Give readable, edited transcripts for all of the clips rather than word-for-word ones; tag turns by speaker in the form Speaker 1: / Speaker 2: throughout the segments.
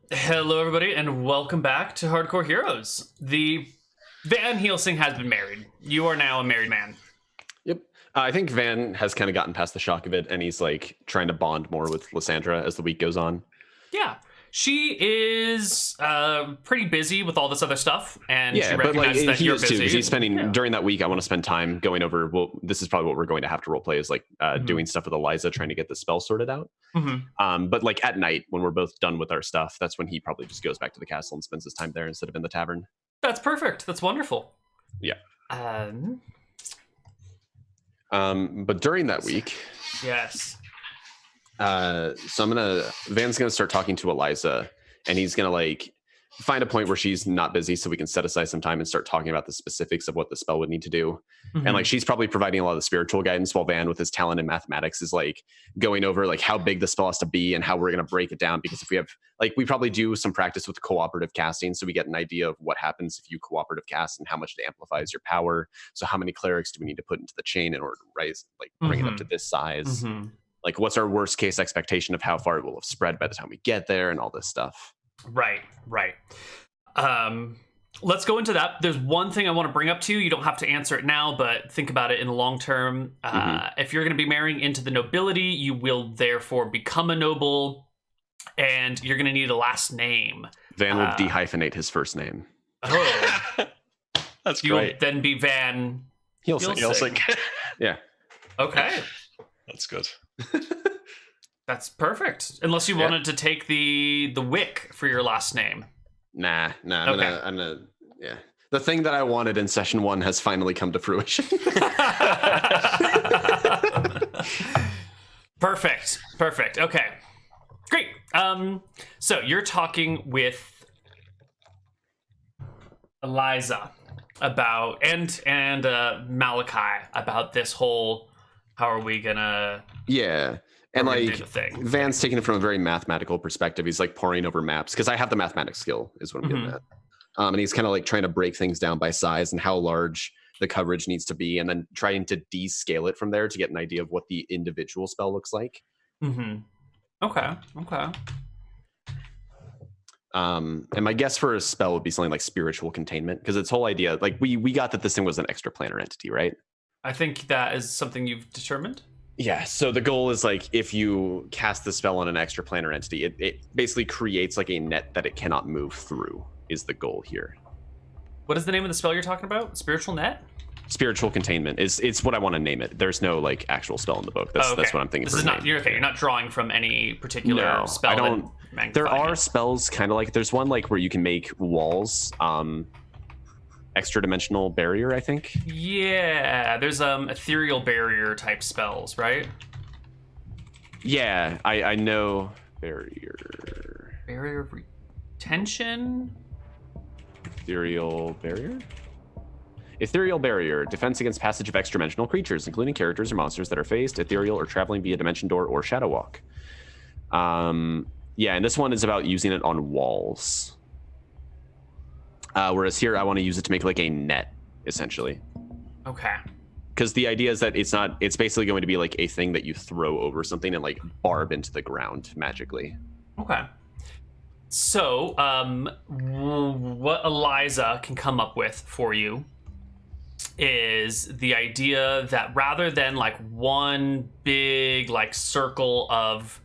Speaker 1: Hello, everybody, and welcome back to Hardcore Heroes. The Van Helsing has been married. You are now a married man.
Speaker 2: Yep. I think Van has kind of gotten past the shock of it, and he's like trying to bond more with Lysandra as the week goes on.
Speaker 1: Yeah, she is pretty busy with all this other stuff, and she recognizes that you're busy.
Speaker 2: Too, because he's spending during that week. I want to spend time going over. Well, this is probably what we're going to have to roleplay is like doing stuff with Eliza, trying to get the spell sorted out. But like at night when we're both done with our stuff, that's when he probably just goes back to the castle and spends his time there instead of in the tavern.
Speaker 1: That's perfect. That's wonderful.
Speaker 2: Yeah. But during that week,
Speaker 1: yes.
Speaker 2: So Van's gonna start talking to Eliza, and he's gonna like find a point where she's not busy so we can set aside some time and start talking about the specifics of what the spell would need to do. And like she's probably providing a lot of the spiritual guidance, while Van with his talent in mathematics is like going over like how big the spell has to be and how we're going to break it down, because if we have like we probably do some practice with cooperative casting, so we get an idea of what happens if you cooperative cast and how much it amplifies your power. So how many clerics do we need to put into the chain in order to rise, like bring it up to this size? Like what's our worst case expectation of how far it will have spread by the time we get there, and all this stuff.
Speaker 1: Right. Let's go into that. There's one thing I want to bring up to you. You don't have to answer it now, but think about it in the long term. If you're going to be marrying into the nobility, you will therefore become a noble, and you're going to need a last name.
Speaker 2: Van will dehyphenate his first name.
Speaker 1: Oh.
Speaker 3: That's
Speaker 1: You'll
Speaker 3: great.
Speaker 1: then be Van
Speaker 3: Helsing.
Speaker 2: Yeah.
Speaker 1: Okay.
Speaker 3: That's good.
Speaker 1: That's perfect. Unless you wanted to take the Wick for your last name.
Speaker 2: Nah. I'm gonna. Yeah. The thing that I wanted in session 1 has finally come to fruition.
Speaker 1: Perfect. Okay. Great. So you're talking with Eliza about and Malachi about this whole how are we gonna
Speaker 2: And like Van's taking it from a very mathematical perspective. He's like poring over maps because I have the mathematics skill is what I'm getting at. And he's kind of like trying to break things down by size and how large the coverage needs to be, and then trying to descale it from there to get an idea of what the individual spell looks like.
Speaker 1: Okay.
Speaker 2: And my guess for a spell would be something like spiritual containment, because its whole idea, like we got that this thing was an extra planar entity, right?
Speaker 1: I think that is something you've determined.
Speaker 2: Yeah, so the goal is like if you cast the spell on an extra planar entity, it basically creates like a net that it cannot move through is the goal here.
Speaker 1: What is the name of the spell you're talking about? Spiritual net?
Speaker 2: Spiritual containment it's what I want to name it. There's no like actual spell in the book. That's what I'm thinking.
Speaker 1: This is not you're not drawing from any particular spell.
Speaker 2: I don't. There are spells kind of like there's one like where you can make walls. Extra dimensional barrier, I think.
Speaker 1: Yeah, there's ethereal barrier type spells, right?
Speaker 2: Yeah, I know barrier
Speaker 1: of retention.
Speaker 2: Ethereal barrier, defense against passage of extra dimensional creatures, including characters or monsters that are phased, ethereal, or traveling via dimension door or shadow walk. Yeah, and this one is about using it on walls. Whereas here, I want to use it to make like a net, essentially.
Speaker 1: Okay.
Speaker 2: Because the idea is that it's basically going to be like a thing that you throw over something and like barb into the ground magically.
Speaker 1: Okay. So, what Eliza can come up with for you is the idea that rather than like one big like circle of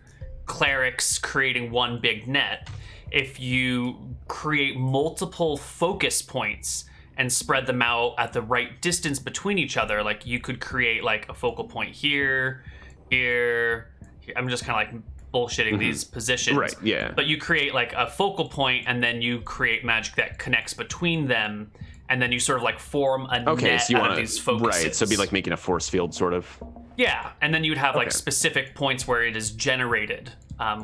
Speaker 1: clerics creating one big net, if you create multiple focus points and spread them out at the right distance between each other, like you could create like a focal point here. I'm just kind of like bullshitting these positions.
Speaker 2: Right, yeah.
Speaker 1: But you create like a focal point, and then you create magic that connects between them, and then you sort of like form a net
Speaker 2: so
Speaker 1: out of these focuses.
Speaker 2: Right, so it'd be like making a force field, sort of.
Speaker 1: Yeah, and then you'd have like specific points where it is generated,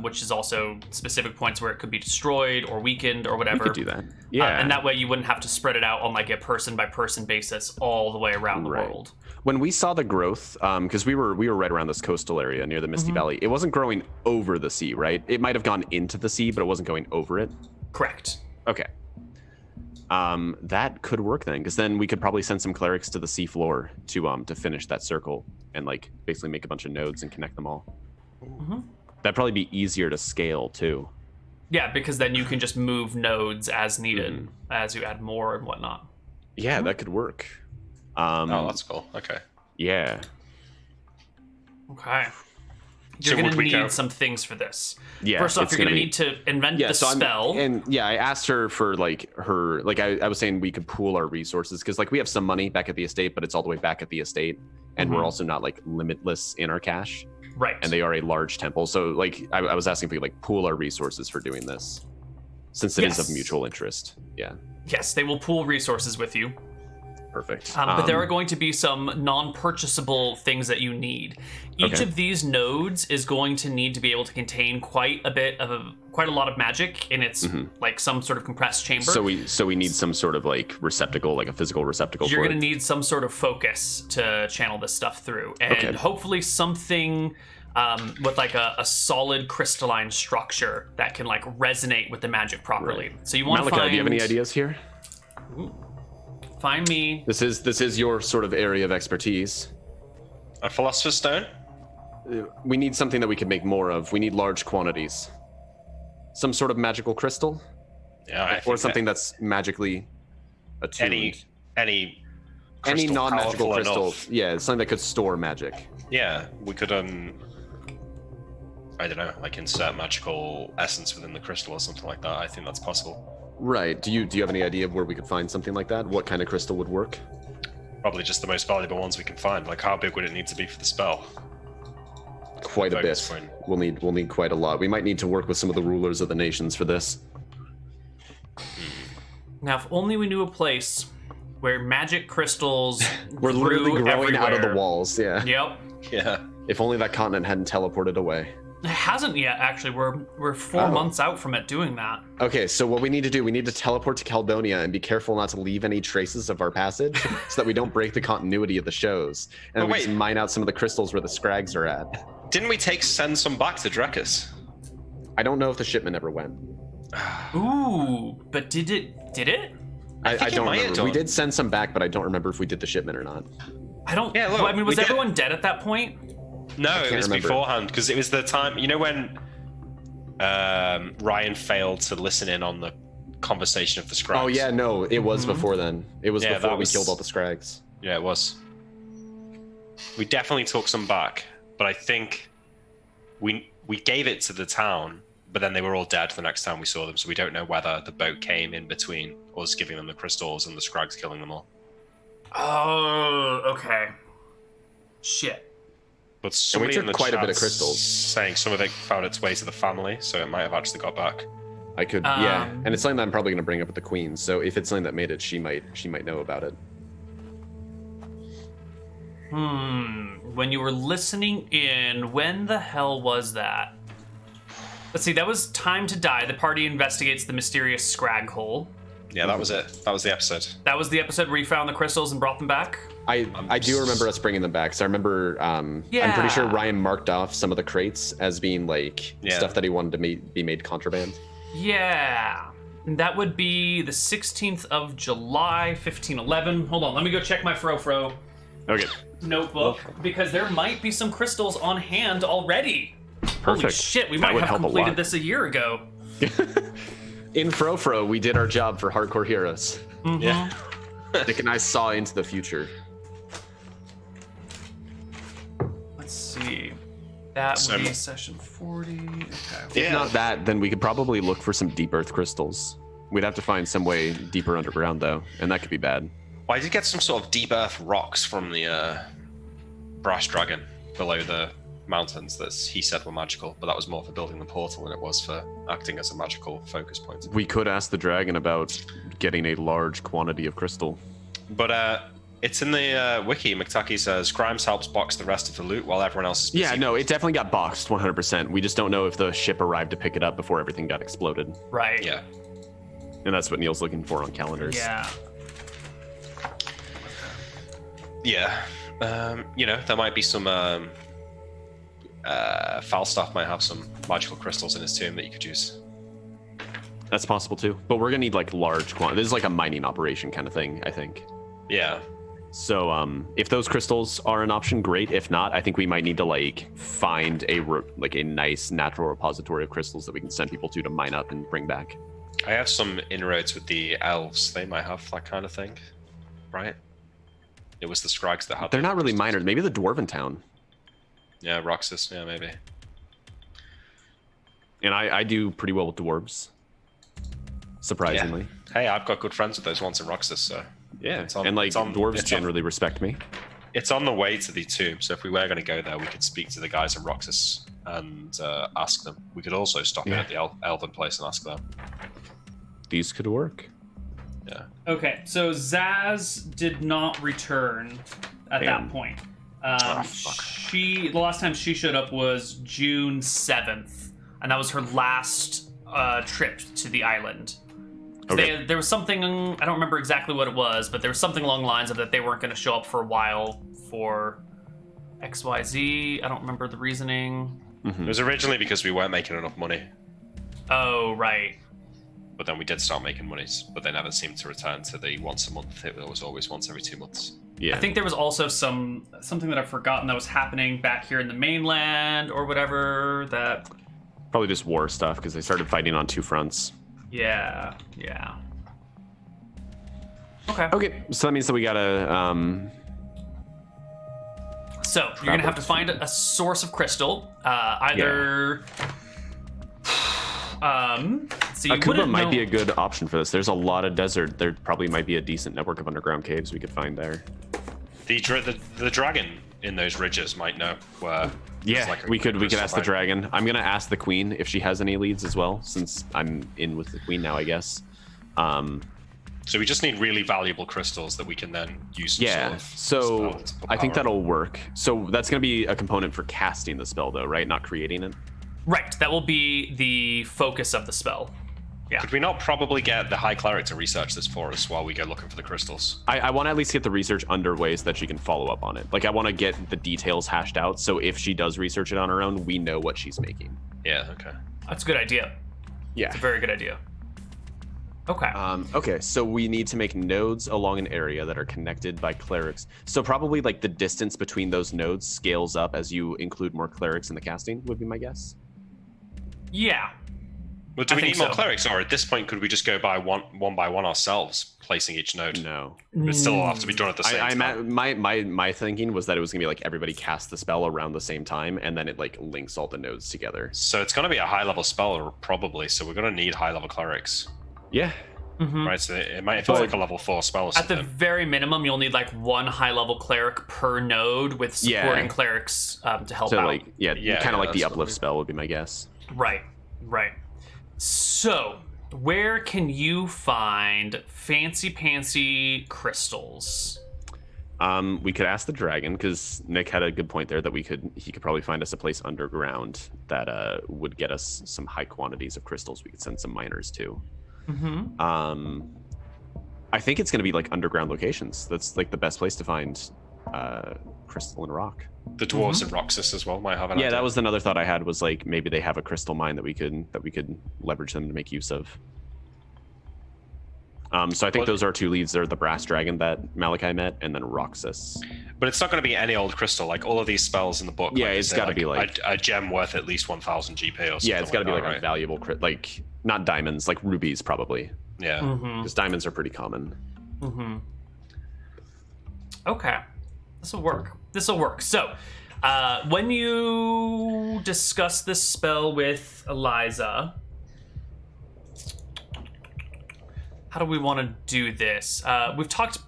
Speaker 1: which is also specific points where it could be destroyed or weakened or whatever.
Speaker 2: You could do that, yeah.
Speaker 1: And that way you wouldn't have to spread it out on like a person-by-person basis all the way around the world.
Speaker 2: When we saw the growth, because we were right around this coastal area near the Misty Valley, it wasn't growing over the sea, right? It might have gone into the sea, but it wasn't going over it.
Speaker 1: Correct.
Speaker 2: Okay. That could work then, because then we could probably send some clerics to the seafloor to finish that circle and like basically make a bunch of nodes and connect them all. That'd probably be easier to scale too.
Speaker 1: Yeah, because then you can just move nodes as needed as you add more and whatnot.
Speaker 2: Yeah, that could work.
Speaker 3: Oh, that's cool. Okay.
Speaker 2: Yeah.
Speaker 1: Okay.
Speaker 3: So
Speaker 1: You're going
Speaker 3: would
Speaker 1: to
Speaker 3: we
Speaker 1: need
Speaker 3: go-
Speaker 1: some things for this.
Speaker 2: Yeah.
Speaker 1: First off,
Speaker 2: it's
Speaker 1: you're going to
Speaker 2: gonna be-
Speaker 1: need to invent the
Speaker 2: so
Speaker 1: spell.
Speaker 2: I asked her for like I was saying we could pool our resources because like we have some money back at the estate, but it's all the way back at the estate, and we're also not like limitless in our cash,
Speaker 1: Right.
Speaker 2: and they are a large temple. So like I was asking if we could like pool our resources for doing this, since it is of
Speaker 1: Yes.
Speaker 2: mutual interest. Yeah,
Speaker 1: Yes, they will pool resources with you.
Speaker 2: perfect.
Speaker 1: But there are going to be some non-purchasable things that you need. Each
Speaker 2: Okay.
Speaker 1: of these nodes is going to need to be able to contain quite a lot of magic in its like some sort of compressed chamber.
Speaker 2: So we need some sort of like receptacle, like a physical receptacle.
Speaker 1: You're
Speaker 2: for
Speaker 1: going to
Speaker 2: it.
Speaker 1: need some sort of focus to channel this stuff through, and
Speaker 2: Okay.
Speaker 1: hopefully something with like a solid crystalline structure that can like resonate with the magic properly. So you want to
Speaker 2: Malachi,
Speaker 1: find.
Speaker 2: do you have any ideas here?
Speaker 1: Find me.
Speaker 2: This is your sort of area of expertise.
Speaker 3: A philosopher's stone?
Speaker 2: We need something that we can make more of. We need large quantities. Some sort of magical crystal,
Speaker 3: Yeah, I
Speaker 2: or
Speaker 3: think
Speaker 2: something that's magically attuned.
Speaker 3: any
Speaker 2: Any
Speaker 3: crystal
Speaker 2: non-magical
Speaker 3: powerful
Speaker 2: crystal.
Speaker 3: enough.
Speaker 2: Yeah, something that could store magic.
Speaker 3: Yeah, we could I don't know, like insert magical essence within the crystal or something like that. I think that's possible.
Speaker 2: Right. Do you have any idea of where we could find something like that? What kind of crystal would work?
Speaker 3: Probably just the most valuable ones we can find. Like, how big would it need to be for the spell?
Speaker 2: Quite a
Speaker 3: Focus
Speaker 2: bit.
Speaker 3: point.
Speaker 2: We'll need quite a lot. We might need to work with some of the rulers of the nations for this.
Speaker 1: Now, if only we knew a place where magic crystals
Speaker 2: We're literally
Speaker 1: grew
Speaker 2: growing out of the
Speaker 1: everywhere.
Speaker 2: walls. Yeah.
Speaker 1: Yep.
Speaker 3: Yeah.
Speaker 2: If only that continent hadn't teleported away.
Speaker 1: It hasn't yet, actually. We're 4
Speaker 2: Oh.
Speaker 1: months out from it doing that.
Speaker 2: Okay, so what we need to do, we need to teleport to Caledonia and be careful not to leave any traces of our passage so that we don't break the continuity of the shows. And
Speaker 3: But
Speaker 2: we
Speaker 3: wait.
Speaker 2: just mine out some of the crystals where the scrags are at.
Speaker 3: Didn't we send some back to Drekus?
Speaker 2: I don't know if the shipment ever went.
Speaker 1: Ooh, but did it?
Speaker 2: I
Speaker 3: think it
Speaker 2: don't
Speaker 3: might have
Speaker 2: remember. We
Speaker 3: done.
Speaker 2: did send some back, but I don't remember if we did the shipment or not.
Speaker 1: I don't.
Speaker 3: Yeah, look,
Speaker 1: well, I mean, was
Speaker 3: we did-
Speaker 1: everyone dead at that point?
Speaker 3: No, it
Speaker 2: can't
Speaker 3: was
Speaker 2: remember.
Speaker 3: beforehand, because it was the time, you know when Ryan failed to listen in on the conversation of the scribes?
Speaker 2: Oh yeah, no, it was before then. It was
Speaker 3: Yeah,
Speaker 2: before
Speaker 3: that
Speaker 2: we
Speaker 3: was-
Speaker 2: killed all the scrags.
Speaker 3: Yeah, it was. We definitely took some back, but I think we gave it to the town, but then they were all dead the next time we saw them, so we don't know whether the boat came in between us giving them the crystals and the scrags killing them all.
Speaker 1: Oh, okay. Shit.
Speaker 3: But somebody
Speaker 2: took
Speaker 3: in the
Speaker 2: quite a bit of
Speaker 3: chat's
Speaker 2: crystals.
Speaker 3: saying some of it found its way to the family, so it might have actually got back.
Speaker 2: I could, yeah,
Speaker 1: Um,
Speaker 2: and it's something that I'm probably going to bring up with the queen. So if it's something that made it, she might know about it.
Speaker 1: When you were listening in, when the hell was that? Let's see, that was Time to Die. The party investigates the mysterious scrag hole.
Speaker 3: Yeah, that was it. That was the episode.
Speaker 1: That was the episode where you found the crystals and brought them back?
Speaker 2: I do remember us bringing them back. So I remember, I'm pretty
Speaker 1: Yeah.
Speaker 2: sure Ryan marked off some of the crates as being like
Speaker 3: Yeah.
Speaker 2: stuff that he wanted to be made contraband.
Speaker 1: Yeah. And that would be the 16th of July, 1511. Hold on, let me go check my Fro
Speaker 2: Okay.
Speaker 1: notebook, because there might be some crystals on hand already. Holy
Speaker 2: Perfect.
Speaker 1: shit, we
Speaker 2: That
Speaker 1: might
Speaker 2: would
Speaker 1: have
Speaker 2: help a
Speaker 1: completed
Speaker 2: lot.
Speaker 1: this a year ago.
Speaker 2: In Fro, we did our job for Hardcore Heroes.
Speaker 3: Yeah.
Speaker 2: Nick and I saw into the future.
Speaker 1: Let's see. That
Speaker 3: So-
Speaker 1: would be session 40. Okay.
Speaker 2: If not that, then we could probably look for some deep earth crystals. We'd have to find some way deeper underground, though, and that could be bad.
Speaker 3: Well, I did get some sort of deep earth rocks from the brass dragon below the mountains that he said were magical, but that was more for building the portal than it was for acting as a magical focus point.
Speaker 2: We could ask the dragon about getting a large quantity of crystal.
Speaker 3: But it's in the wiki. McTacky says Grimes helps box the rest of the loot while everyone else is busy.
Speaker 2: Yeah, no, it definitely got boxed 100%. We just don't know if the ship arrived to pick it up before everything got exploded.
Speaker 1: Right.
Speaker 3: Yeah.
Speaker 2: And that's what Neal's looking for on calendars.
Speaker 1: Yeah.
Speaker 3: Yeah. There might be some Falstaff might have some magical crystals in his tomb that you could use.
Speaker 2: That's possible too. But we're gonna need like large quantity. This is like a mining operation kind of thing, I think.
Speaker 3: Yeah.
Speaker 2: So if those crystals are an option, great. If not, I think we might need to like find a nice natural repository of crystals that we can send people to mine up and bring back.
Speaker 3: I have some inroads with the elves. They might have that kind of thing, right? It was the Scrags that had.
Speaker 2: They're not really
Speaker 3: crystals.
Speaker 2: miners. Maybe the dwarven town.
Speaker 3: Yeah, Roxas. Yeah, maybe.
Speaker 2: And I do pretty well with dwarves. Surprisingly.
Speaker 3: Yeah. Hey, I've got good friends with those ones in Roxas, so.
Speaker 2: Yeah,
Speaker 3: It's on-
Speaker 2: and like
Speaker 3: it's on-
Speaker 2: dwarves
Speaker 3: it's on-
Speaker 2: generally respect me.
Speaker 3: It's on the way to the tomb, so if we were going to go there, we could speak to the guys in Roxas and ask them. We could also stop in
Speaker 2: Yeah.
Speaker 3: at the Elven place and ask them.
Speaker 2: These could work.
Speaker 3: Yeah.
Speaker 1: Okay, so Zaz did not return at
Speaker 2: Damn.
Speaker 1: that point.
Speaker 3: Fuck.
Speaker 1: The last time she showed up was June 7th, and that was her last trip to the island.
Speaker 2: Okay.
Speaker 1: There was something, I don't remember exactly what it was, but there was something along the lines of that they weren't going to show up for a while for XYZ. I don't remember the reasoning.
Speaker 3: It was originally because we weren't making enough money,
Speaker 1: Oh, right.
Speaker 3: but then we did start making monies, but they never seemed to return to the once a month. It was always once every 2 months.
Speaker 2: Yeah.
Speaker 1: I think there was also something that I've forgotten that was happening back here in the mainland or whatever that...
Speaker 2: Probably just war stuff because they started fighting on two fronts.
Speaker 1: Yeah. Okay.
Speaker 2: Okay, so that means that we gotta
Speaker 1: So you're gonna have to find a source of crystal. Either. So you
Speaker 2: Akuba
Speaker 1: wouldn't
Speaker 2: might
Speaker 1: know...
Speaker 2: be a good option for this. There's a lot of desert. There probably might be a decent network of underground caves we could find there.
Speaker 3: The dragon in those ridges might know where.
Speaker 2: Yeah,
Speaker 3: there's like a
Speaker 2: we could
Speaker 3: crystal
Speaker 2: ask the
Speaker 3: mine.
Speaker 2: dragon. I'm gonna ask the queen if she has any leads as well, since I'm in with the queen now, I guess.
Speaker 3: So we just need really valuable crystals that we can then use. Some
Speaker 2: Yeah,
Speaker 3: sort of
Speaker 2: so
Speaker 3: spell to put
Speaker 2: I think
Speaker 3: power on.
Speaker 2: that'll work. So that's gonna be a component for casting the spell, though, right? Not creating it.
Speaker 1: Right. That will be the focus of the spell. Yeah.
Speaker 3: Could we not probably get the High Cleric to research this for us while we go looking for the crystals?
Speaker 2: I want to at least get the research underway so that she can follow up on it. Like, I want to get the details hashed out, so if she does research it on her own, we know what she's making.
Speaker 3: Yeah. Okay.
Speaker 1: That's a good idea.
Speaker 2: Yeah.
Speaker 1: It's a very good idea. Okay.
Speaker 2: Okay, so we need to make nodes along an area that are connected by clerics. So probably like the distance between those nodes scales up as you include more clerics in the casting, would be my guess.
Speaker 1: Yeah.
Speaker 3: Well, do
Speaker 1: I
Speaker 3: we
Speaker 1: think
Speaker 3: need more
Speaker 1: so.
Speaker 3: clerics, or at this point could we just go by one by one ourselves, placing each node?
Speaker 2: No.
Speaker 3: It still all have to be done at the same time.
Speaker 2: My thinking was that it was gonna be like everybody casts the spell around the same time, and then it like links all the nodes together.
Speaker 3: So it's going to be a high level spell probably. So we're going to need high level clerics,
Speaker 2: Yeah.
Speaker 3: right? So it might feel like a level 4 spell or
Speaker 1: At the
Speaker 3: something.
Speaker 1: very minimum, you'll need like one high-level cleric per node with supporting
Speaker 2: Yeah.
Speaker 1: clerics to help
Speaker 2: So
Speaker 1: out.
Speaker 2: like
Speaker 3: Yeah,
Speaker 2: kind of like the
Speaker 3: that's
Speaker 2: uplift spell would be my guess.
Speaker 1: Right. So, where can you find fancy pantsy crystals?
Speaker 2: We could ask the dragon because Nick had a good point there that he could probably find us a place underground that would get us some high quantities of crystals we could send some miners to.
Speaker 1: Mm-hmm.
Speaker 2: I think it's going to be like underground locations. That's like the best place to find crystal and rock.
Speaker 3: The dwarves in Roxas as well might have an
Speaker 2: Yeah,
Speaker 3: idea.
Speaker 2: that was another thought I had, was like maybe they have a crystal mine that we could leverage them to make use of. So I think those are two leads. They're the brass dragon that Malachi met, and then Roxas.
Speaker 3: But it's not going to be any old crystal. Like all of these spells in the book.
Speaker 2: Yeah,
Speaker 3: like,
Speaker 2: it's
Speaker 3: say,
Speaker 2: gotta be like-
Speaker 3: a gem worth at least 1,000 GP or something.
Speaker 2: Yeah, it's got to be like
Speaker 3: that,
Speaker 2: a valuable like not diamonds, like rubies probably,
Speaker 3: Yeah.
Speaker 1: Mm-hmm.
Speaker 2: because diamonds are pretty common.
Speaker 1: Mm-hmm. Okay. This will work. So, when you discuss this spell with Eliza, how do we want to do this? We've talked...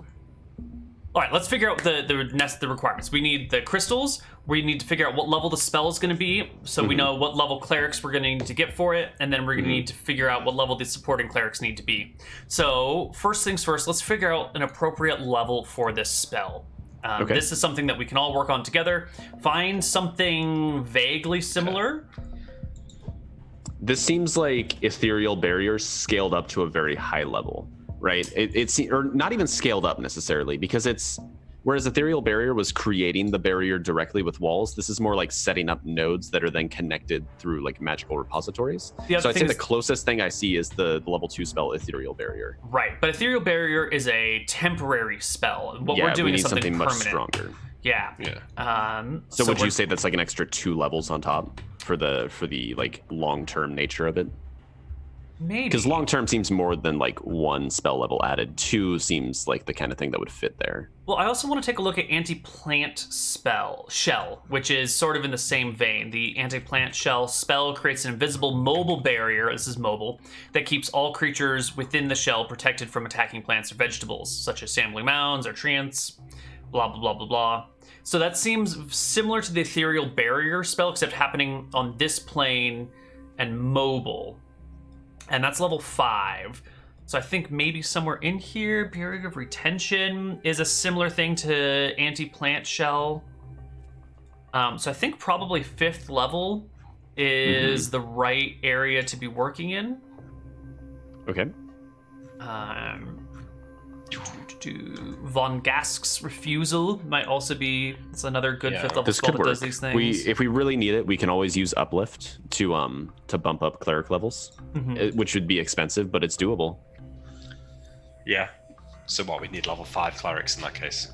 Speaker 1: All right, let's figure out the requirements. We need the crystals. We need to figure out what level the spell is going to be, so we know what level clerics we're going to need to get for it, and then we're going to need to figure out what level the supporting clerics need to be. So, first things first, let's figure out an appropriate level for this spell.
Speaker 2: Okay.
Speaker 1: This is something that we can all work on together. Find something vaguely similar.
Speaker 2: This seems like ethereal barriers scaled up to a very high level, right? It's or not even scaled up necessarily, because it's Whereas Ethereal Barrier was creating the barrier directly with walls, this is more like setting up nodes that are then connected through like magical repositories. So I'd say the closest thing I see is the level 2 spell Ethereal Barrier.
Speaker 1: Right, but Ethereal Barrier is a temporary spell. What we're doing is something
Speaker 2: much
Speaker 1: permanent.
Speaker 2: Stronger.
Speaker 1: Yeah.
Speaker 2: So would you say that's like an extra 2 levels on top for the like long-term nature of it?
Speaker 1: Maybe.
Speaker 2: Because long-term seems more than like 1 spell level added. 2 seems like the kind of thing that would fit there.
Speaker 1: Well, I also want to take a look at Anti-Plant Shell, which is sort of in the same vein. The Anti-Plant Shell spell creates an invisible mobile barrier, this is mobile, that keeps all creatures within the shell protected from attacking plants or vegetables, such as shambling mounds or treants, blah, blah, blah, blah, blah. So that seems similar to the Ethereal Barrier spell, except happening on this plane and mobile. And that's level 5. So I think maybe somewhere in here, Barrier of Retention is a similar thing to Anti-Plant Shell. So I think probably 5th level is the right area to be working in.
Speaker 2: Okay.
Speaker 1: Von Gask's Refusal might also be, it's another good 5th level
Speaker 2: this
Speaker 1: spell
Speaker 2: could
Speaker 1: that
Speaker 2: work.
Speaker 1: does these things.
Speaker 2: If we really need it, we can always use Uplift to bump up cleric levels, which would be expensive, but it's doable.
Speaker 3: Yeah. So what, we need level 5 clerics in that case?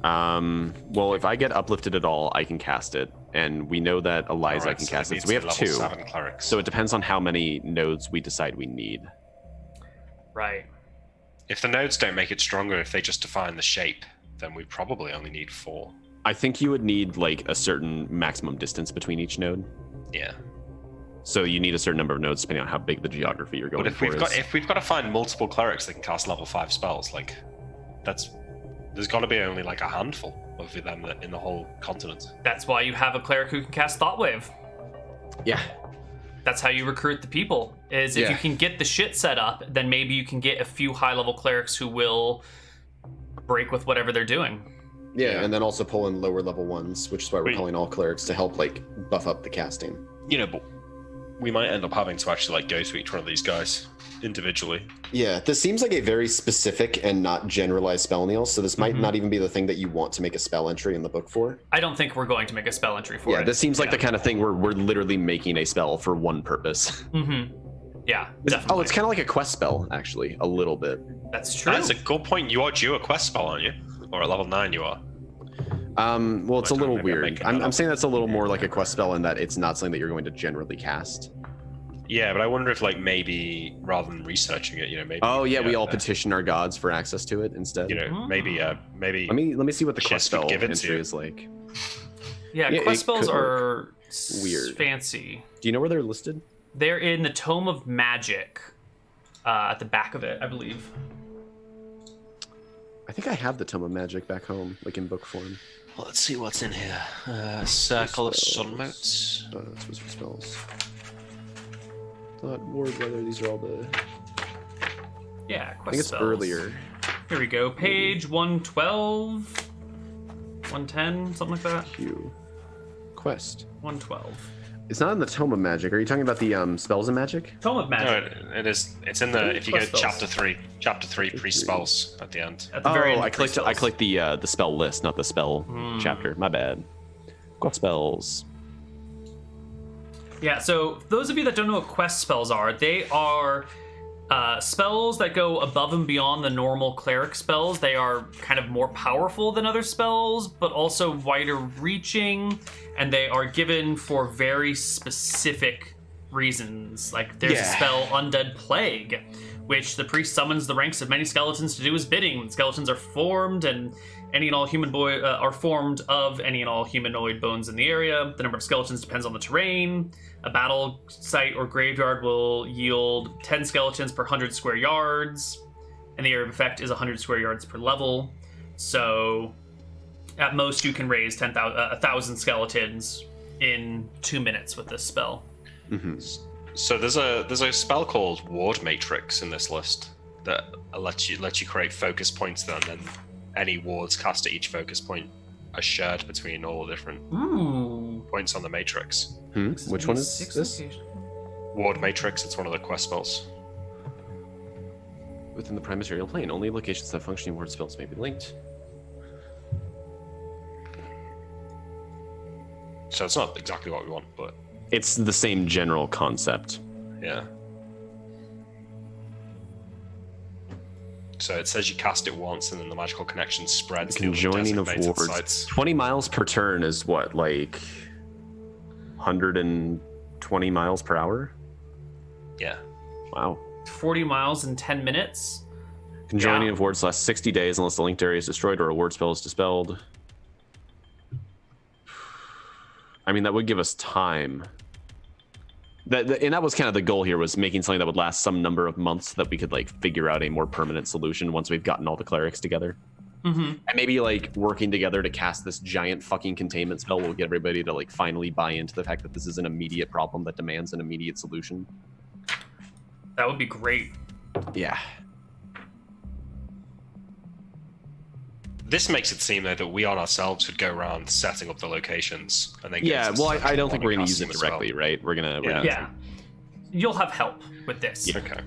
Speaker 2: Well, if I get uplifted at all, I can cast it, and we know that Eliza can cast it. So we have 2.
Speaker 3: 7 clerics.
Speaker 2: So it depends on how many nodes we decide we need.
Speaker 1: Right.
Speaker 3: If the nodes don't make it stronger, if they just define the shape, then we probably only need 4.
Speaker 2: I think you would need like a certain maximum distance between each node.
Speaker 3: Yeah.
Speaker 2: So you need a certain number of nodes depending on how big the geography you're going
Speaker 3: But
Speaker 2: for.
Speaker 3: if we've got to find multiple clerics that can cast level 5 spells, like there's got to be only like a handful of them in the whole continent.
Speaker 1: That's why you have a cleric who can cast Thought Wave.
Speaker 2: Yeah.
Speaker 1: That's how you recruit the people, is if you can get the shit set up, then maybe you can get a few high-level clerics who will break with whatever they're doing.
Speaker 4: Yeah, and then also pull in lower level ones, which is why we're calling all clerics to help like buff up the casting.
Speaker 3: You know, but we might end up having to actually like go to each one of these guys individually.
Speaker 4: Yeah, this seems like a very specific and not generalized spell, Neal, so this might not even be the thing that you want to make a spell entry in the book for.
Speaker 1: I don't think we're going to make a spell entry for it.
Speaker 2: Yeah, this seems like the kind of thing where we're literally making a spell for one purpose.
Speaker 1: Yeah, definitely.
Speaker 2: Oh, it's kind of like a quest spell, actually, a little bit.
Speaker 1: That's true.
Speaker 3: That's a good point. You are due a quest spell, aren't you? Or at level 9 you are.
Speaker 2: Well, it's a little
Speaker 3: Maybe I'm
Speaker 2: weird.
Speaker 3: making
Speaker 2: I'm saying that's a little more like a quest spell in that it's not something that you're going to generally cast.
Speaker 3: Yeah, but I wonder if like maybe rather than researching it, you know, maybe.
Speaker 2: Oh yeah, we all petition our gods for access to it instead.
Speaker 3: You know, maybe.
Speaker 2: Let me see what the quest spell entry is like.
Speaker 1: Yeah, quest spells are
Speaker 2: weird,
Speaker 1: fancy.
Speaker 2: Do you know where they're listed?
Speaker 1: They're in the Tome of Magic, at the back of it, I believe.
Speaker 2: I think I have the Tome of Magic back home, like in book form.
Speaker 3: Well, let's see what's in here. Circle of Sunmotes.
Speaker 2: That's what's for spells. Thought Lord, whether these are all the.
Speaker 1: Yeah, quest
Speaker 2: I think it's
Speaker 1: spells.
Speaker 2: earlier.
Speaker 1: Here we go. Page 112, 110, something like that.
Speaker 2: Q. Quest.
Speaker 1: 112.
Speaker 2: It's not in the Tome of Magic. Are you talking about the spells and magic?
Speaker 1: Tome of Magic.
Speaker 3: No, it is. It's in the. If you go
Speaker 1: Quest spells.
Speaker 3: chapter 3, priest spells at the end.
Speaker 1: At the very end,
Speaker 2: I clicked the spell list, not the spell chapter. My bad. Quest spells.
Speaker 1: Yeah, so those of you that don't know what quest spells are, they are spells that go above and beyond the normal cleric spells. They are kind of more powerful than other spells, but also wider reaching, and they are given for very specific reasons. Like there's a spell, Undead Plague, which the priest summons the ranks of many skeletons to do his bidding. Skeletons are formed, and any and all are formed of any and all humanoid bones in the area. The number of skeletons depends on the terrain. A battle site or graveyard will yield 10 skeletons per 100 square yards, and the area of effect is 100 square yards per level. So, at most, you can raise 1,000 skeletons in 2 minutes with this spell.
Speaker 2: Mm-hmm.
Speaker 3: So there's a spell called Ward Matrix in this list that lets you create focus points. Then any wards cast at each focus point are shared between all the different points on the matrix.
Speaker 2: Which one is this?
Speaker 3: Ward Matrix. It's one of the quest spells.
Speaker 2: Within the prime material plane, only locations that functioning ward spells may be linked.
Speaker 3: So it's not exactly what we want, but
Speaker 2: It's the same general concept.
Speaker 3: yeah. So it says you cast it once, and then the magical connection spreads to the
Speaker 2: Conjoining of
Speaker 3: designated
Speaker 2: wards.
Speaker 3: sites.
Speaker 2: 20 miles per turn is what, like 120 miles per hour?
Speaker 3: Yeah.
Speaker 2: Wow.
Speaker 1: 40 miles in 10 minutes.
Speaker 2: Conjoining
Speaker 1: Yeah.
Speaker 2: of wards lasts 60 days unless the linked area is destroyed or a ward spell is dispelled. I mean, that would give us time. And that was kind of the goal here, was making something that would last some number of months so that we could like figure out a more permanent solution once we've gotten all the clerics together.
Speaker 1: Mm-hmm.
Speaker 2: And maybe like working together to cast this giant fucking containment spell will get everybody to like finally buy into the fact that this is an immediate problem that demands an immediate solution.
Speaker 1: That would be great.
Speaker 2: Yeah.
Speaker 3: This makes it seem though that we on ourselves would go around setting up the locations and then.
Speaker 2: Yeah, well, I don't think we're going to use
Speaker 3: casting
Speaker 2: it
Speaker 3: as well.
Speaker 2: directly, right? We're going to.
Speaker 3: Yeah.
Speaker 1: Yeah. You'll have help with this.
Speaker 2: Yeah.
Speaker 3: Okay.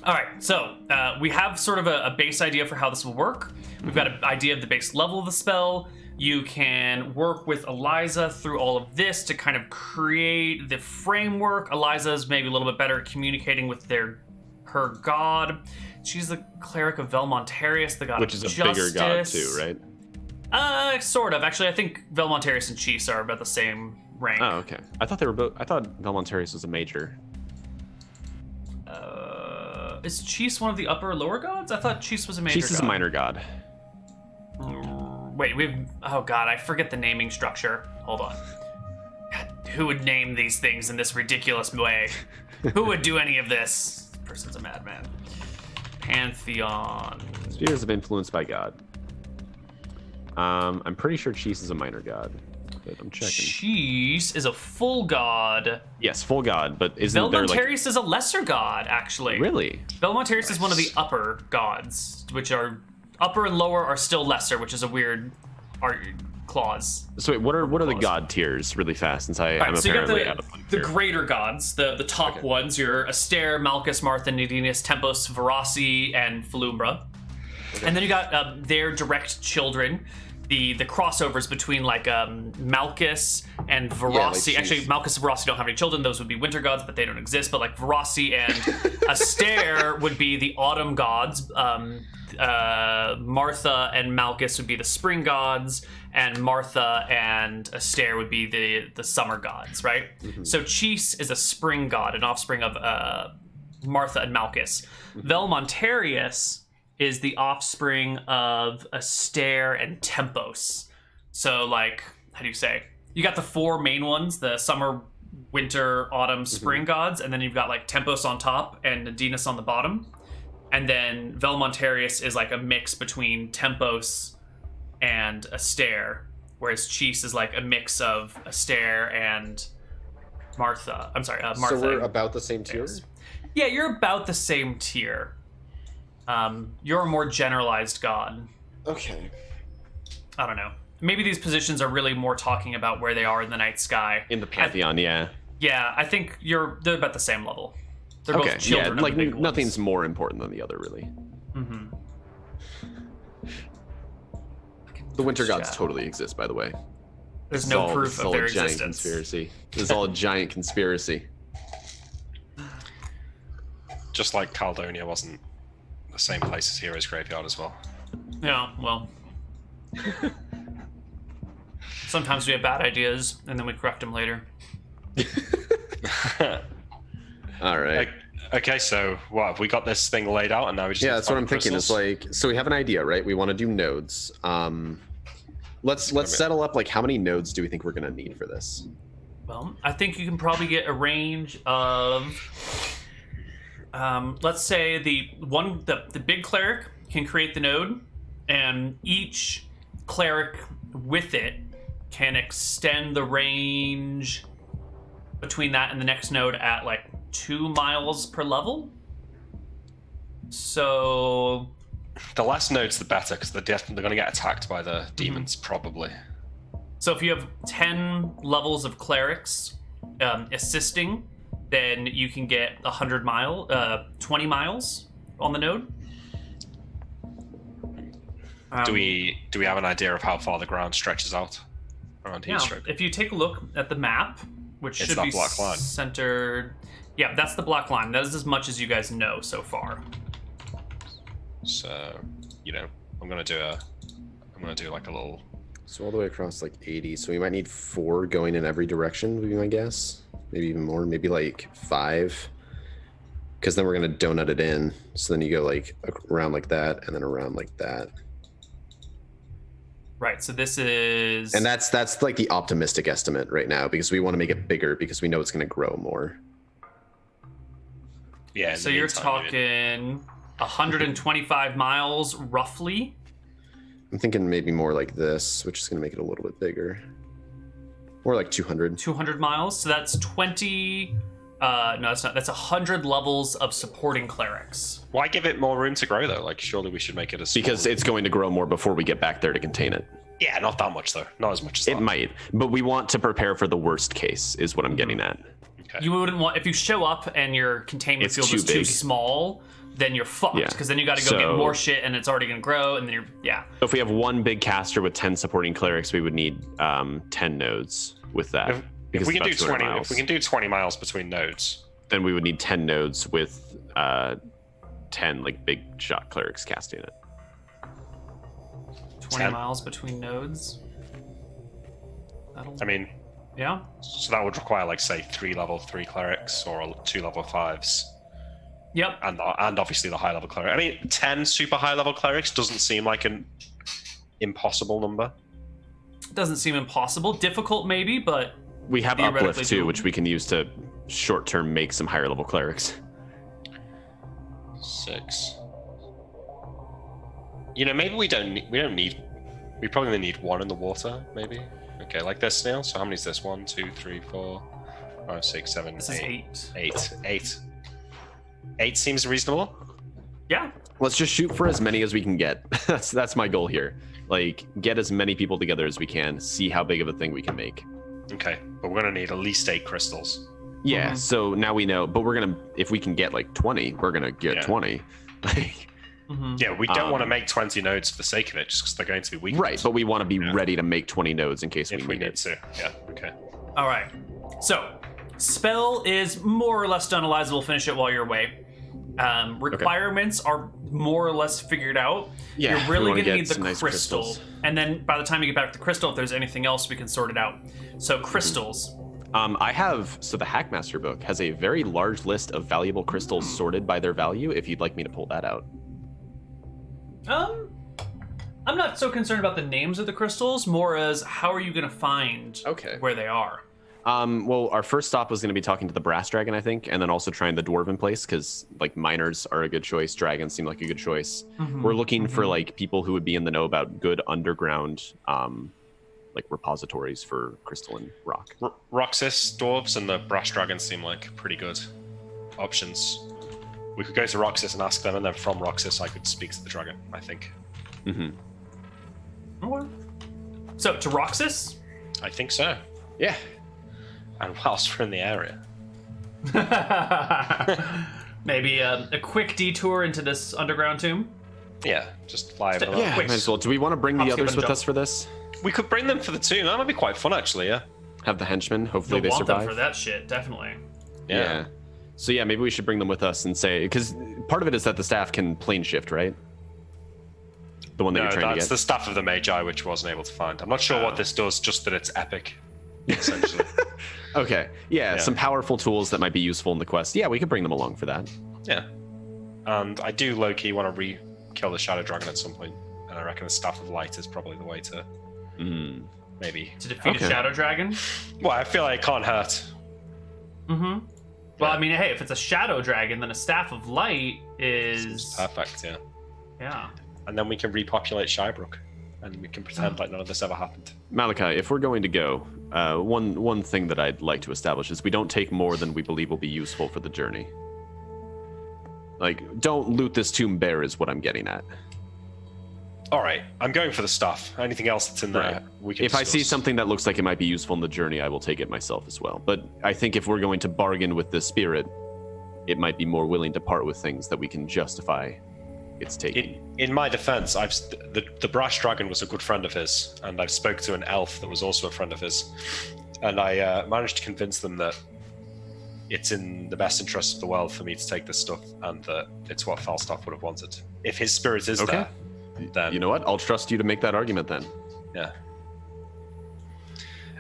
Speaker 1: All right, so we have sort of a base idea for how this will work. We've got an idea of the base level of the spell. You can work with Eliza through all of this to kind of create the framework. Eliza's maybe a little bit better at communicating with her god. She's the cleric of Velmontarius, the god
Speaker 2: Which
Speaker 1: of
Speaker 2: is a
Speaker 1: justice.
Speaker 2: bigger god too, right?
Speaker 1: Sort of. Actually, I think Velmontarius and Chiefs are about the same rank.
Speaker 2: Oh, okay. I thought they were both. I thought Velmontarius was a major.
Speaker 1: Is Chiefs one of the upper or lower gods? I thought Chiefs was a major
Speaker 2: Chiefs is a
Speaker 1: god.
Speaker 2: minor god.
Speaker 1: Wait, oh god, I forget the naming structure. Hold on. God, who would name these things in this ridiculous way? Who would do any of this? This person's a madman. Pantheon.
Speaker 2: Spheres of influence by god. I'm pretty sure Chiefs is a minor god, but I'm checking.
Speaker 1: Cheese is a full god.
Speaker 2: Yes, full god, but isn't there like
Speaker 1: Velmontarius is a lesser god, actually.
Speaker 2: really?
Speaker 1: Velmontarius is one of the upper gods, which are upper and lower are still lesser, which is a weird clause.
Speaker 2: So wait, what are the
Speaker 1: Clause.
Speaker 2: god tiers really fast? Since I'm
Speaker 1: Right, so you got
Speaker 2: apparently out of them
Speaker 1: the
Speaker 2: here.
Speaker 1: greater gods, the top
Speaker 2: Okay.
Speaker 1: ones. Your Astaire, Malchus, Martha, Nadinus, Tempos, Verasi, and Felumbra. And then you got their direct children, the crossovers between like Malchus and Verasi.
Speaker 4: like
Speaker 1: Actually,
Speaker 4: she's-
Speaker 1: Malchus and Verasi don't have any children. Those would be winter gods, but they don't exist. But like Verasi and Astaire would be the autumn gods. Martha and Malchus would be the spring gods, and Martha and Astaire would be the summer gods, right? So Chiefs is a spring god, an offspring of Martha and Malchus. Velmontarius is the offspring of Astaire and Tempos. So like, how do you say? You got the four main ones, the summer, winter, autumn, spring gods, and then you've got like Tempos on top and Nadinus on the bottom. And then Velmontarius is like a mix between Tempos and Astaire, whereas Chiefs is like a mix of Astaire and Martha. I'm sorry, Martha.
Speaker 4: So we're
Speaker 1: and
Speaker 4: about the same tier?
Speaker 1: Ares. Yeah, you're about the same tier. You're a more generalized god.
Speaker 4: Okay.
Speaker 1: I don't know. Maybe these positions are really more talking about where they are in the night sky.
Speaker 2: In the pantheon, yeah.
Speaker 1: Yeah, I think they're about the same level. They're
Speaker 2: Okay,
Speaker 1: both
Speaker 2: yeah,
Speaker 1: children of
Speaker 2: like
Speaker 1: the big ones.
Speaker 2: nothing's more important than the other, really.
Speaker 1: Mm-hmm.
Speaker 2: The winter gods
Speaker 1: Yeah.
Speaker 2: totally exist, by the way.
Speaker 1: There's
Speaker 2: This is
Speaker 1: no
Speaker 2: all-
Speaker 1: proof
Speaker 2: this is
Speaker 1: of
Speaker 2: all
Speaker 1: their
Speaker 2: a giant
Speaker 1: existence.
Speaker 2: conspiracy. This is all a giant conspiracy.
Speaker 3: Just like Caldonia wasn't the same place as Heroes Graveyard as well.
Speaker 1: Yeah, well. Sometimes we have bad ideas, and then we correct them later.
Speaker 2: All right.
Speaker 3: Okay, so what have we got this thing laid out, and now we just
Speaker 4: Yeah,
Speaker 3: need to
Speaker 4: that's what
Speaker 3: find
Speaker 4: I'm thinking. It's
Speaker 3: crystals?
Speaker 4: like, so we have an idea, right? We want to do nodes. Let's settle up like how many nodes do we think we're gonna need for this?
Speaker 1: Well, I think you can probably get a range of, let's say the big cleric can create the node, and each cleric with it can extend the range between that and the next node at like 2 miles per level. So
Speaker 3: The less nodes, the better, because they're going to get attacked by the demons, probably.
Speaker 1: So if you have 10 levels of clerics assisting, then you can get 20 miles on the node.
Speaker 3: Do we have an idea of how far the ground stretches out around
Speaker 1: Yeah.
Speaker 3: Heatstroke.
Speaker 1: If you take a look at the map, which
Speaker 3: It's
Speaker 1: should
Speaker 3: that
Speaker 1: be
Speaker 3: black line.
Speaker 1: centered. Yeah, that's the black line. That is as much as you guys know so far.
Speaker 3: So, I'm gonna do like a little.
Speaker 4: So all the way across like 80. So we might need 4 going in every direction, would be my guess. Maybe even more. Maybe like 5. Because then we're gonna donut it in. So then you go like around like that, and then around like that.
Speaker 1: Right. So this is.
Speaker 4: And that's like the optimistic estimate right now, because we want to make it bigger because we know it's gonna grow more.
Speaker 3: Yeah. in
Speaker 1: So
Speaker 3: the
Speaker 1: you're
Speaker 3: meantime,
Speaker 1: talking 125 miles roughly.
Speaker 4: I'm thinking maybe more like this, which is gonna make it a little bit bigger. More like 200.
Speaker 1: 200 miles. So that's 20. No, that's not. That's 100 levels of supporting clerics.
Speaker 3: Why give it more room to grow though? Like, surely we should make it a small...
Speaker 2: Because it's going to grow more before we get back there to contain it.
Speaker 3: Yeah, not that much though. Not as much as
Speaker 2: It
Speaker 3: that.
Speaker 2: might, but we want to prepare for the worst case, is what I'm getting at.
Speaker 3: Okay.
Speaker 1: You wouldn't want, if you show up and your containment
Speaker 2: It's
Speaker 1: field
Speaker 2: too
Speaker 1: is too
Speaker 2: big.
Speaker 1: small, then you're fucked.
Speaker 2: Yeah.
Speaker 1: Because then you got to go get
Speaker 2: So-
Speaker 1: more shit, and it's already gonna grow, and then yeah.
Speaker 2: So if we have one big caster with 10 supporting clerics, we would need 10 nodes with that.
Speaker 3: If
Speaker 2: because
Speaker 3: we
Speaker 2: it's
Speaker 3: can do
Speaker 2: about 200
Speaker 3: 20,
Speaker 2: miles.
Speaker 3: if we can do 20 miles between nodes,
Speaker 2: Then we would need 10 nodes with 10 like big shot clerics casting it.
Speaker 1: 20
Speaker 3: 10.
Speaker 1: miles between nodes.
Speaker 3: I mean,
Speaker 1: Yeah.
Speaker 3: so that would require like say 3 level 3 clerics or 2 level 5s,
Speaker 1: Yep.
Speaker 3: and obviously the high level cleric. I mean, 10 super high level clerics doesn't seem like an impossible number.
Speaker 1: Doesn't seem impossible. Difficult maybe, but
Speaker 2: We have
Speaker 1: Theoretically
Speaker 2: uplift too,
Speaker 1: doable.
Speaker 2: which we can use to short term make some higher level clerics.
Speaker 3: 6. Maybe we don't need. We probably only need 1 in the water, maybe. Okay, like this, Neal. So how many is this? 1, 2, 3, 4, 5, 6, 7,
Speaker 1: this is
Speaker 3: 8.
Speaker 1: 8.
Speaker 3: 8. 8 seems reasonable.
Speaker 1: Yeah.
Speaker 2: Let's just shoot for as many as we can get. that's my goal here. Like, get as many people together as we can, see how big of a thing we can make.
Speaker 3: Okay, but we're gonna need at least 8 crystals.
Speaker 2: Yeah,
Speaker 1: Mhm.
Speaker 2: so now we know, but if we can get like 20, we're gonna get
Speaker 3: Yeah.
Speaker 2: 20. Like,
Speaker 1: Mm-hmm.
Speaker 3: Yeah, we don't want to
Speaker 2: Um,
Speaker 3: make 20 nodes for the sake of it, just because they're going to be weak.
Speaker 2: right, but we want to be
Speaker 3: Yeah.
Speaker 2: ready to make 20 nodes in case
Speaker 3: if we
Speaker 2: need
Speaker 3: need
Speaker 2: it.
Speaker 3: to. Yeah. Okay.
Speaker 1: All right. So, spell is more or less done. Eliza will finish it while you're away. Requirements are more or less figured out.
Speaker 2: Yeah,
Speaker 1: You're
Speaker 2: we
Speaker 1: really
Speaker 2: wanna
Speaker 1: going to
Speaker 2: get
Speaker 1: need the
Speaker 2: some nice
Speaker 1: crystal.
Speaker 2: crystals.
Speaker 1: And then by the time you get back to the crystal, if there's anything else, we can sort it out. So, crystals.
Speaker 2: I have, so the Hackmaster book has a very large list of valuable crystals sorted by their value, if you'd like me to pull that out.
Speaker 1: I'm not so concerned about the names of the crystals, more as how are you going to find
Speaker 2: Okay.
Speaker 1: where they are.
Speaker 2: Well, our first stop was going to be talking to the Brass Dragon, I think, and then also trying the Dwarven place, because, like, miners are a good choice. Dragons seem like a good choice. We're looking for, like, people who would be in the know about good underground, like, repositories for crystal and rock.
Speaker 3: Roxas, dwarves, and the brass dragons seem like pretty good options. We could go to Roxas and ask them, and then from Roxas, I could speak to the dragon. I think.
Speaker 2: Mm-hmm.
Speaker 1: Okay. So, to Roxas?
Speaker 3: I think so.
Speaker 2: Yeah.
Speaker 3: And whilst we're in the area,
Speaker 1: Maybe a quick detour into this underground tomb?
Speaker 3: yeah, just fly over.
Speaker 1: Yeah.
Speaker 3: that.
Speaker 2: Yeah, might as well. Do we want to bring
Speaker 1: Hop,
Speaker 2: the
Speaker 1: skip,
Speaker 2: others
Speaker 1: and
Speaker 2: with
Speaker 1: jump.
Speaker 2: us for this?
Speaker 3: We could bring them for the tomb. That might be quite fun, actually. Yeah.
Speaker 2: Have the henchmen. Hopefully
Speaker 1: You'll
Speaker 2: they
Speaker 1: want
Speaker 2: survive.
Speaker 1: them for that shit, definitely.
Speaker 2: Yeah. So yeah, maybe we should bring them with us and say, because part of it is that the staff can plane shift, right? The one that
Speaker 3: No,
Speaker 2: you're trying to
Speaker 3: that's
Speaker 2: get.
Speaker 3: the staff of the Magi, which wasn't able to find. I'm not sure what this does, just that it's epic, essentially.
Speaker 2: Okay. Yeah,
Speaker 3: Yeah.
Speaker 2: some powerful tools that might be useful in the quest. Yeah, we could bring them along for that.
Speaker 3: Yeah. And I do low-key want to kill the Shadow Dragon at some point. And I reckon the Staff of Light is probably the way to maybe...
Speaker 1: To defeat
Speaker 2: Okay.
Speaker 1: a shadow dragon?
Speaker 3: Well, I feel like it can't hurt.
Speaker 1: Mm-hmm. Well, I mean, hey, if it's a shadow dragon, then a staff of light is...
Speaker 3: Perfect, yeah.
Speaker 1: Yeah.
Speaker 3: And then we can repopulate Shybrook. And we can pretend like none of this ever happened.
Speaker 2: Malachi, if we're going to go, one thing that I'd like to establish is we don't take more than we believe will be useful for the journey. Like, don't loot this tomb bare is what I'm getting at.
Speaker 3: Alright, I'm going for the stuff. Anything else that's in there,
Speaker 2: Right.
Speaker 3: we can
Speaker 2: If I see
Speaker 3: discuss.
Speaker 2: something that looks like it might be useful in the journey, I will take it myself as well. But I think if we're going to bargain with the spirit, it might be more willing to part with things that we can justify it's taking.
Speaker 3: In my defense, the brash dragon was a good friend of his, and I've spoke to an elf that was also a friend of his, and I managed to convince them that it's in the best interest of the world for me to take this stuff, and that it's what Falstaff would have wanted. If his spirit is there, then
Speaker 2: you know what? I'll trust you to make that argument then.
Speaker 3: Yeah.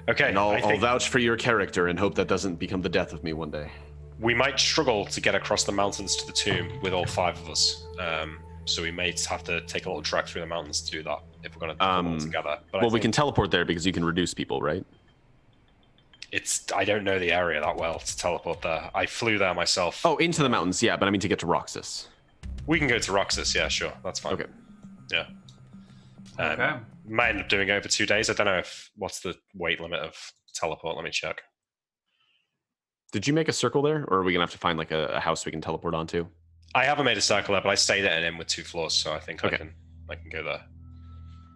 Speaker 3: Okay.
Speaker 2: And I'll vouch for your character and hope that doesn't become the death of me one day.
Speaker 3: We might struggle to get across the mountains to the tomb with all 5 of us. So we may have to take a little trek through the mountains to do that if we're going to come all together. But
Speaker 2: we can teleport there because you can reduce people, right?
Speaker 3: I don't know the area that well to teleport there. I flew there myself.
Speaker 2: Oh, into the mountains, yeah, but I mean to get to Roxas.
Speaker 3: We can go to Roxas, yeah, sure. That's fine.
Speaker 2: Okay.
Speaker 3: Yeah.
Speaker 1: Okay.
Speaker 3: Might end up doing it over 2 days. I don't know what's the weight limit of teleport. Let me check.
Speaker 2: Did you make a circle there, or are we gonna have to find like a house we can teleport onto?
Speaker 3: I haven't made a circle there, but I stayed at an inn with 2 floors, so I think
Speaker 2: Okay.
Speaker 3: I can go there.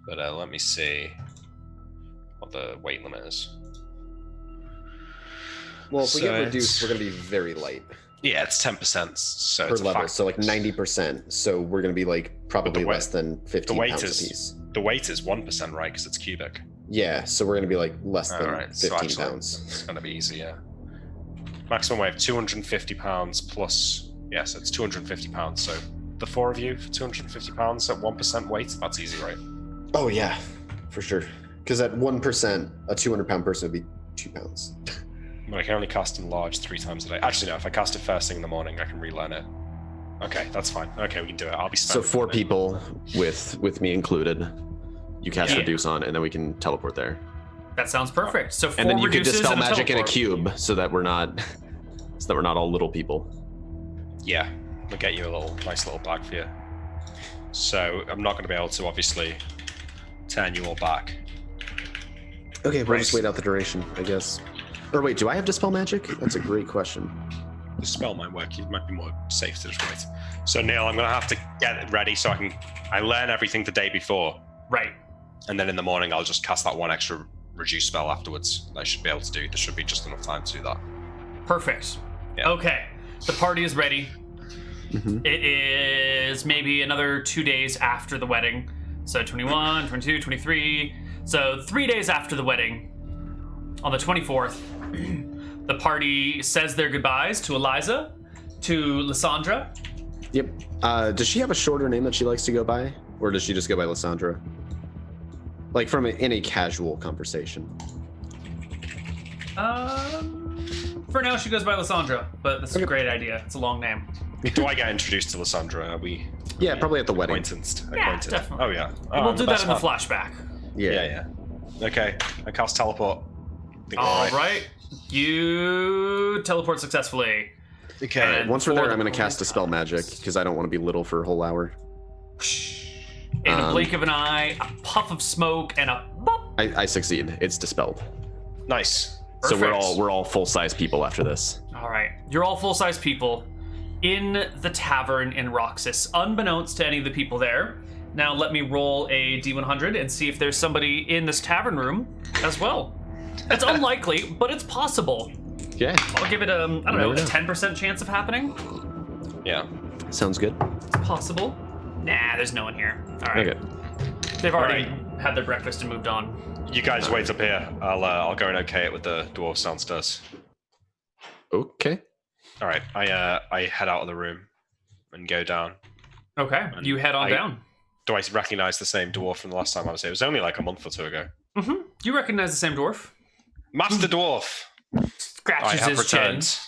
Speaker 3: But let me see what the weight limit is.
Speaker 4: Well, if we
Speaker 3: So
Speaker 4: get reduced,
Speaker 3: it's-
Speaker 4: we're going to be very light
Speaker 3: Yeah, it's 10%. So
Speaker 4: per
Speaker 3: it's a
Speaker 4: level.
Speaker 3: fact.
Speaker 4: So like 90%. So we're going to be like probably
Speaker 3: weight-
Speaker 4: less than 15
Speaker 3: weight
Speaker 4: pounds
Speaker 3: is-
Speaker 4: apiece.
Speaker 3: The weight is 1%, right? Because it's cubic.
Speaker 4: Yeah, so we're going to be like less than
Speaker 3: Alright,
Speaker 4: 15
Speaker 3: so actually,
Speaker 4: pounds.
Speaker 3: it's going to be easy, yeah. Maximum weight of 250 pounds plus... Yes, it's 250 pounds. So the 4 of you for 250 pounds at 1% weight, that's easy, right?
Speaker 4: Oh, yeah, for sure. Because at 1%, a 200-pound person would be 2 pounds.
Speaker 3: But I can only cast enlarge 3 times a day. Actually, no, if I cast it first thing in the morning, I can relearn it. Okay, that's fine. Okay, we can do it. I'll be
Speaker 2: So
Speaker 3: spending
Speaker 2: 4
Speaker 3: it.
Speaker 2: people with me included. You cast
Speaker 1: Yeah.
Speaker 2: reduce on, and then we can teleport there.
Speaker 1: That sounds perfect. So 4
Speaker 2: And then you can
Speaker 1: reduces
Speaker 2: dispel
Speaker 1: and
Speaker 2: magic in a
Speaker 1: teleport.
Speaker 2: cube, so that we're not all little people.
Speaker 3: Yeah, we'll get you a nice little bag for you. So I'm not going to be able to obviously turn you all back.
Speaker 4: Okay, we'll
Speaker 3: Right.
Speaker 4: just wait out the duration, I guess. Or wait, do I have dispel magic? That's a great question.
Speaker 3: The spell might work. It might be more safe to just wait. So Neal, I'm going to have to get it ready so I learn everything the day before,
Speaker 1: Right.
Speaker 3: and then in the morning I'll just cast that 1 extra reduce spell afterwards. I should be able to do. There should be just enough time to do that.
Speaker 1: Perfect.
Speaker 3: Yeah.
Speaker 1: Okay. The party is ready.
Speaker 2: Mhm.
Speaker 1: It is maybe another 2 days after the wedding. So 21, 22, 23. So 3 days after the wedding, on the 24th, the party says their goodbyes to Eliza, to Lysandra.
Speaker 4: Yep. Does she have a shorter name that she likes to go by? Or does she just go by Lysandra? Like in a casual conversation.
Speaker 1: For now, she goes by Lysandra, but that's a great idea. It's a long name.
Speaker 3: Do I get introduced to Lysandra? Are we
Speaker 4: Yeah, probably at the wedding.
Speaker 3: acquainted?
Speaker 1: definitely.
Speaker 3: Oh yeah.
Speaker 1: And we'll
Speaker 3: I'm
Speaker 1: do that in the
Speaker 3: best man.
Speaker 1: flashback.
Speaker 3: Yeah. Okay. I cast teleport. Think we're
Speaker 1: All right. You teleport successfully.
Speaker 3: Okay.
Speaker 4: All right, once we're
Speaker 1: for
Speaker 4: there,
Speaker 1: the
Speaker 4: I'm going to cast Dispel Magic because I don't want to be little for a whole hour.
Speaker 1: In a blink of an eye, a puff of smoke, and a bop.
Speaker 4: I succeed. It's dispelled.
Speaker 3: Nice.
Speaker 2: So
Speaker 1: Perfect.
Speaker 2: we're all full-size people after this.
Speaker 1: All right. You're all full-size people in the tavern in Roxas, unbeknownst to any of the people there. Now let me roll a D100 and see if there's somebody in this tavern room as well. It's unlikely, but it's possible.
Speaker 2: Yeah,
Speaker 1: I'll give it a, I don't know,
Speaker 2: never
Speaker 1: a
Speaker 2: know.
Speaker 1: 10% chance of happening.
Speaker 3: Yeah.
Speaker 4: Sounds good.
Speaker 1: It's possible. Nah, there's no one here. All right.
Speaker 2: okay.
Speaker 1: They've already
Speaker 3: All
Speaker 1: had their breakfast and moved on.
Speaker 3: You guys wait up here. I'll go and okay it with the dwarves downstairs.
Speaker 2: Okay.
Speaker 3: All right. I head out of the room and go down.
Speaker 1: Okay. You head on down.
Speaker 3: Do I recognize the same dwarf from the last time I was here? It was only like a month or 2 ago.
Speaker 1: Mm-hmm. You recognize the same dwarf.
Speaker 3: Master Dwarf. I
Speaker 1: Scratches
Speaker 3: have
Speaker 1: his
Speaker 3: returned.
Speaker 1: chin.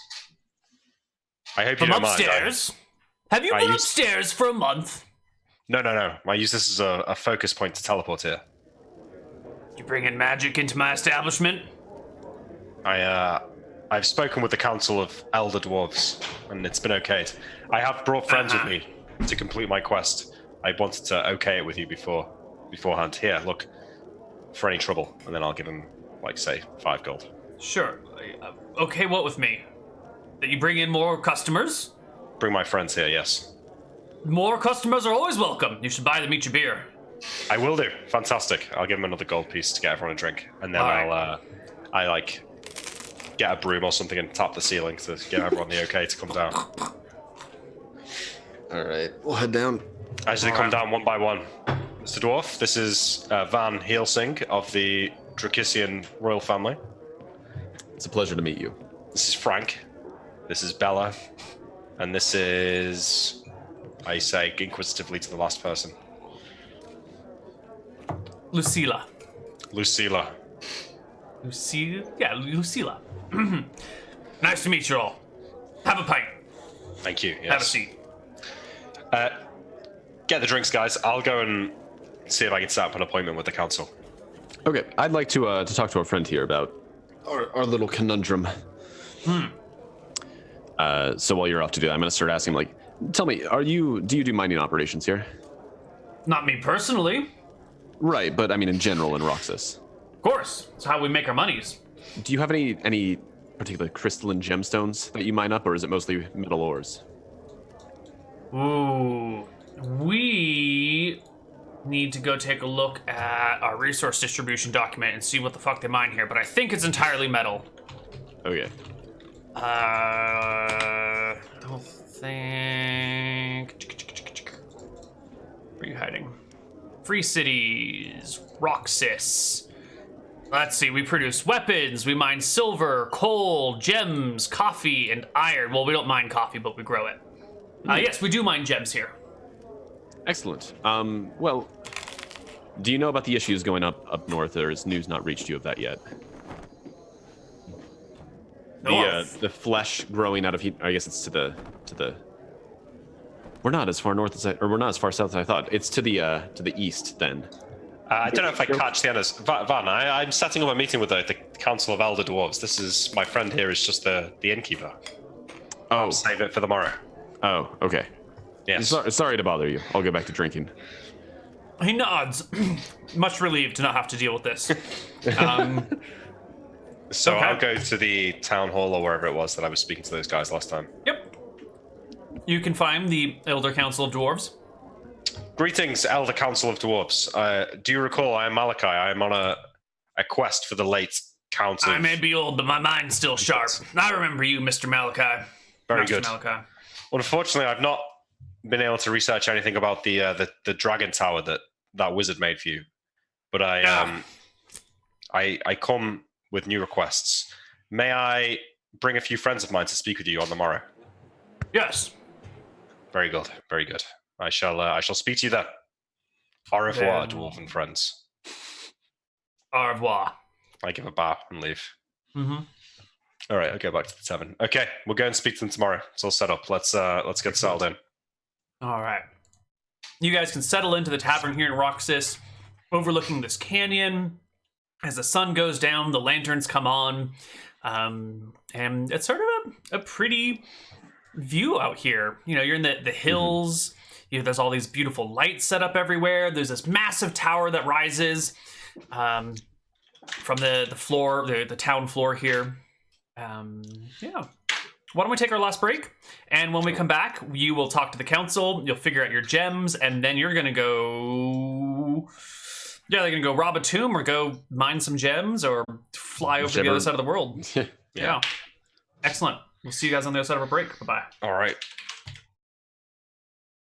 Speaker 3: I hope you
Speaker 1: From
Speaker 3: don't
Speaker 1: upstairs. Have you
Speaker 3: I
Speaker 1: been
Speaker 3: used-
Speaker 1: upstairs for a month?
Speaker 3: mind. No. I use this as a focus point to teleport here.
Speaker 1: You bringing magic into my establishment?
Speaker 3: I've spoken with the Council of Elder Dwarves, and it's been okayed. I have brought friends with me to complete my quest. I wanted to okay it with you beforehand. Here, look, for any trouble, and then I'll give him, like, say, 5 gold.
Speaker 1: Sure. Okay, what with me? That you bring in more customers?
Speaker 3: Bring my friends here, yes.
Speaker 1: More customers are always welcome. You should buy them each a beer.
Speaker 3: I will do. Fantastic. I'll give him another gold piece to get everyone a drink, and then
Speaker 1: All
Speaker 3: I like get a broom or something and tap the ceiling to give everyone the okay to come down.
Speaker 4: All right, we'll head down.
Speaker 3: As they come down one by one. Mr. Dwarf, this is Van Helsing of the Drakisian royal family.
Speaker 2: It's a pleasure to meet you.
Speaker 3: This is Frank. This is Bella. And this is, I say inquisitively to the last person,
Speaker 1: Lucilla.
Speaker 3: Lucilla.
Speaker 1: Yeah, Lucilla. Nice to meet you all. Have a pint.
Speaker 3: Thank you. Yes.
Speaker 1: Have a seat.
Speaker 3: Get the drinks, guys. I'll go and see if I can set up an appointment with the council.
Speaker 2: Okay, I'd like to talk to our friend here about our little conundrum. So while you're off to do that, I'm going to start asking, like, tell me, do you do mining operations here?
Speaker 1: Not me personally.
Speaker 2: Right, but I mean in general in Roxas.
Speaker 1: Of course. It's how we make our monies.
Speaker 2: Do you have any particular crystalline gemstones that you mine up, or is it mostly metal ores?
Speaker 1: Ooh. We need to go take a look at our resource distribution document and see what the fuck they mine here, but I think it's entirely metal.
Speaker 2: Okay.
Speaker 1: I don't think... Where are you hiding? Free cities, Roxas. Let's see, we produce weapons, we mine silver, coal, gems, coffee, and iron. Well, we don't mine coffee, but we grow it. Yes, we do mine gems here.
Speaker 2: Excellent. Well, do you know about the issues going up north, or has news not reached you of that yet? The flesh growing out of heat. I guess it's to the. We're not as far north as we're not as far south as I thought. It's to the east then.
Speaker 3: I don't know if I catch the others. Van, I'm setting up a meeting with the Council of Elder Dwarves. This is my friend here is just the innkeeper.
Speaker 2: Oh,
Speaker 3: I'll save it for the morrow.
Speaker 2: Oh, okay.
Speaker 3: Yes.
Speaker 2: Sorry to bother you. I'll go back to drinking.
Speaker 1: He nods, much relieved to not have to deal with this.
Speaker 3: So
Speaker 1: Okay.
Speaker 3: I'll go to the town hall or wherever it was that I was speaking to those guys last time.
Speaker 1: Yep. You can find the Elder Council of Dwarves.
Speaker 3: Greetings, Elder Council of Dwarves. Do you recall I am Malachi? I am on a quest for the late Count of...
Speaker 1: I may be old, but my mind's still sharp. I remember you, Mr. Malachi.
Speaker 3: Very
Speaker 1: Master
Speaker 3: good.
Speaker 1: Malachi.
Speaker 3: Unfortunately, I've not been able to research anything about the dragon tower that wizard made for you. But I come with new requests. May I bring a few friends of mine to speak with you on the morrow?
Speaker 1: Yes.
Speaker 3: Very good, very good. I shall speak to you then. Au revoir,
Speaker 1: Then-
Speaker 3: dwarven friends.
Speaker 1: Au revoir.
Speaker 3: I give a bow and leave.
Speaker 1: Mm-hmm.
Speaker 3: All right, I'll go back to the tavern. Okay, we'll go and speak to them tomorrow. It's all set up. Let's get settled in.
Speaker 1: All right. You guys can settle into the tavern here in Roxas, overlooking this canyon. As the sun goes down, the lanterns come on, and it's sort of a pretty view out here. You know, you're in the hills. You know, there's all these beautiful lights set up everywhere. There's this massive tower that rises from the floor, the town floor here. Yeah. Why don't we take our last break? And when we come back, you will talk to the council. You'll figure out your gems, and then you're gonna go. Yeah, they're gonna go rob a tomb or go mine some gems or fly over to the
Speaker 2: Whichever.
Speaker 1: other side of the world. Yeah. Excellent. We'll see you guys on the other side of a break. Bye bye.
Speaker 3: All right.